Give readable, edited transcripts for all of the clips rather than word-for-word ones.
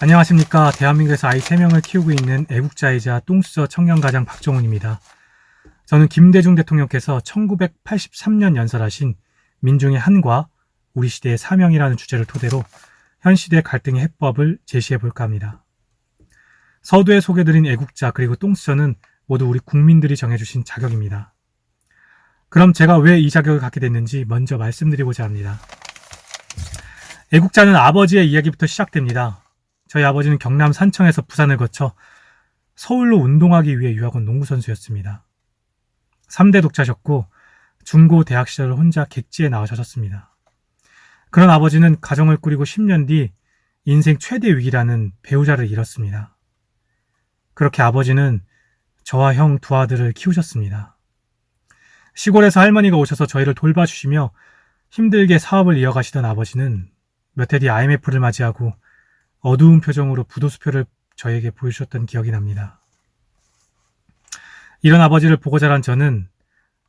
안녕하십니까. 대한민국에서 아이 3명을 키우고 있는 애국자이자 똥수저 청년가장 박정훈입니다. 저는 김대중 대통령께서 1983년 연설하신 민중의 한과 우리 시대의 사명이라는 주제를 토대로 현 시대 갈등의 해법을 제시해 볼까 합니다. 서두에 소개드린 애국자 그리고 똥수저는 모두 우리 국민들이 정해주신 자격입니다. 그럼 제가 왜 이 자격을 갖게 됐는지 먼저 말씀드리고자 합니다. 애국자는 아버지의 이야기부터 시작됩니다. 저희 아버지는 경남 산청에서 부산을 거쳐 서울로 운동하기 위해 유학 온 농구선수였습니다. 3대 독자셨고 중고 대학 시절을 혼자 객지에 나와셨습니다. 그런 아버지는 가정을 꾸리고 10년 뒤 인생 최대 위기라는 배우자를 잃었습니다. 그렇게 아버지는 저와 형 두 아들을 키우셨습니다. 시골에서 할머니가 오셔서 저희를 돌봐주시며 힘들게 사업을 이어가시던 아버지는 몇 해 뒤 IMF를 맞이하고 어두운 표정으로 부도수표를 저에게 보여주셨던 기억이 납니다. 이런 아버지를 보고 자란 저는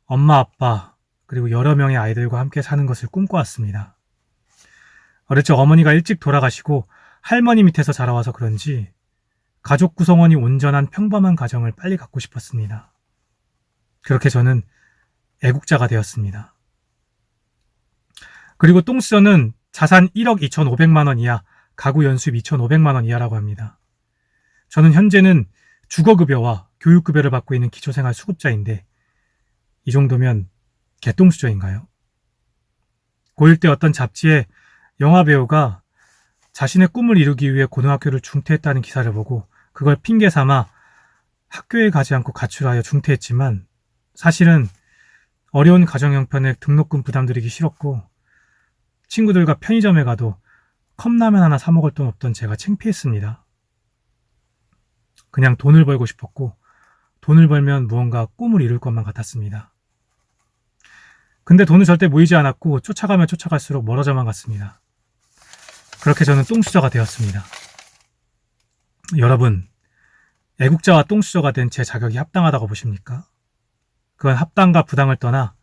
엄마, 아빠, 그리고 여러 명의 아이들과 함께 사는 것을 꿈꿔왔습니다. 어릴 적 어머니가 일찍 돌아가시고 할머니 밑에서 자라와서 그런지 가족 구성원이 온전한 평범한 가정을 빨리 갖고 싶었습니다. 그렇게 저는 애국자가 되었습니다. 그리고 똥수저는 자산 1억 2,500만 원 이하, 가구 연수입 2,500만 원 이하라고 합니다. 저는 현재는 주거급여와 교육급여를 받고 있는 기초생활 수급자인데 이 정도면 개똥수저인가요? 고1 때 어떤 잡지에 영화배우가 자신의 꿈을 이루기 위해 고등학교를 중퇴했다는 기사를 보고 그걸 핑계 삼아 학교에 가지 않고 가출하여 중퇴했지만 사실은 어려운 가정 형편에 등록금 부담드리기 싫었고 친구들과 편의점에 가도 컵라면 하나 사 먹을 돈 없던 제가 창피했습니다. 그냥 돈을 벌고 싶었고 돈을 벌면 무언가 꿈을 이룰 것만 같았습니다. 근데 돈은 절대 모이지 않았고 쫓아가면 쫓아갈수록 멀어져만 갔습니다. 그렇게 저는 똥수저가 되었습니다. 여러분, 애국자와 똥수저가 된 제 자격이 합당하다고 보십니까? 그건 합당과 부당을 떠나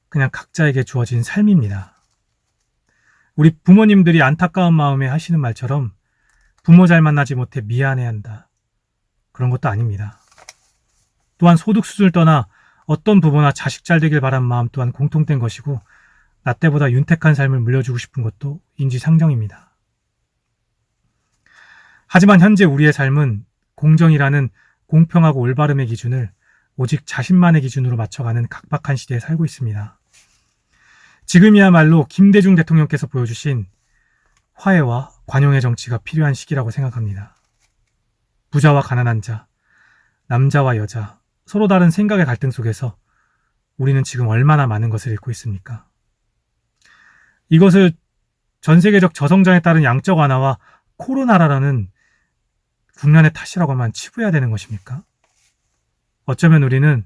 그냥 각자에게 주어진 삶입니다. 우리 부모님들이 안타까운 마음에 하시는 말처럼 부모 잘 만나지 못해 미안해한다. 그런 것도 아닙니다. 또한 소득 수준을 떠나 어떤 부모나 자식 잘 되길 바란 마음 또한 공통된 것이고 나 때보다 윤택한 삶을 물려주고 싶은 것도 인지상정입니다. 하지만 현재 우리의 삶은 공정이라는 공평하고 올바름의 기준을 오직 자신만의 기준으로 맞춰가는 각박한 시대에 살고 있습니다. 지금이야말로 김대중 대통령께서 보여주신 화해와 관용의 정치가 필요한 시기라고 생각합니다. 부자와 가난한 자, 남자와 여자, 서로 다른 생각의 갈등 속에서 우리는 지금 얼마나 많은 것을 잃고 있습니까? 이것을 전 세계적 저성장에 따른 양적 완화와 코로나라는 국난의 탓이라고만 치부해야 되는 것입니까? 어쩌면 우리는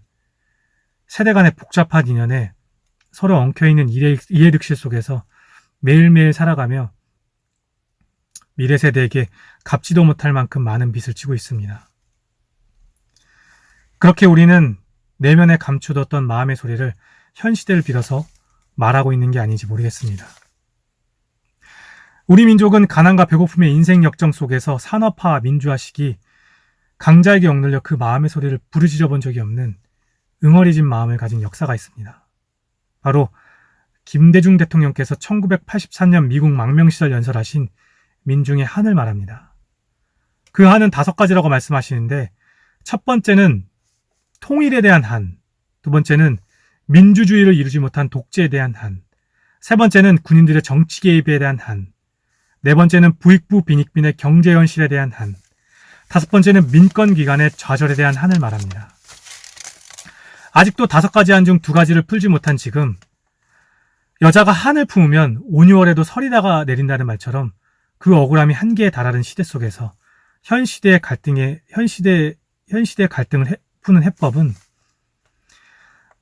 세대 간의 복잡한 인연에 서로 엉켜있는 이해득실 속에서 매일매일 살아가며 미래 세대에게 갚지도 못할 만큼 많은 빚을 지고 있습니다. 그렇게 우리는 내면에 감추뒀던 마음의 소리를 현 시대를 빌어서 말하고 있는 게 아닌지 모르겠습니다. 우리 민족은 가난과 배고픔의 인생 역정 속에서 산업화, 민주화 시기 강자에게 억눌려 그 마음의 소리를 부르짖어 본 적이 없는 응어리진 마음을 가진 역사가 있습니다. 바로 김대중 대통령께서 1983년 미국 망명 시절 연설하신 민중의 한을 말합니다. 그 한은 5가지라고 말씀하시는데 첫 번째는 통일에 대한 한, 두 번째는 민주주의를 이루지 못한 독재에 대한 한, 세 번째는 군인들의 정치 개입에 대한 한, 네 번째는 부익부 빈익빈의 경제 현실에 대한 한, 다섯 번째는 민권기관의 좌절에 대한 한을 말합니다. 아직도 5가지 한 중 2가지를 풀지 못한 지금 여자가 한을 품으면 온유월에도 설이다가 내린다는 말처럼 그 억울함이 한계에 달하는 시대 속에서 현 시대의 갈등을 푸는 해법은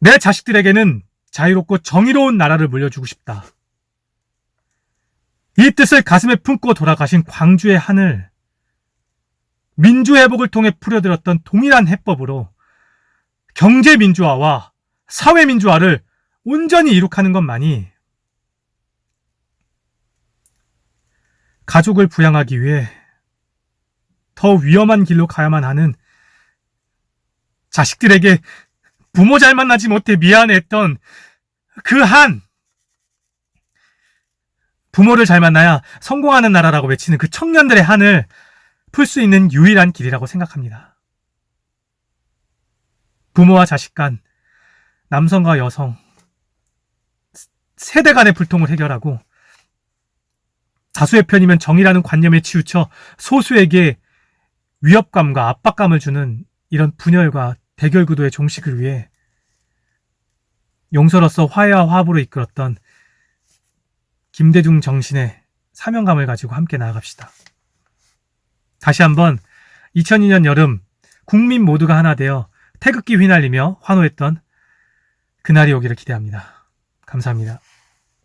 내 자식들에게는 자유롭고 정의로운 나라를 물려주고 싶다. 이 뜻을 가슴에 품고 돌아가신 광주의 한을 민주회복을 통해 풀어들었던 동일한 해법으로 경제민주화와 사회민주화를 온전히 이룩하는 것만이 가족을 부양하기 위해 더 위험한 길로 가야만 하는 자식들에게 부모 잘 만나지 못해 미안했던 그 한, 부모를 잘 만나야 성공하는 나라라고 외치는 그 청년들의 한을 풀 수 있는 유일한 길이라고 생각합니다. 부모와 자식 간, 남성과 여성, 세대 간의 불통을 해결하고 다수의 편이면 정의라는 관념에 치우쳐 소수에게 위협감과 압박감을 주는 이런 분열과 대결 구도의 종식을 위해 용서로서 화해와 화합으로 이끌었던 김대중 정신의 사명감을 가지고 함께 나아갑시다. 다시 한번 2002년 여름 국민 모두가 하나 되어 태극기 휘날리며 환호했던 그날이 오기를 기대합니다. 감사합니다.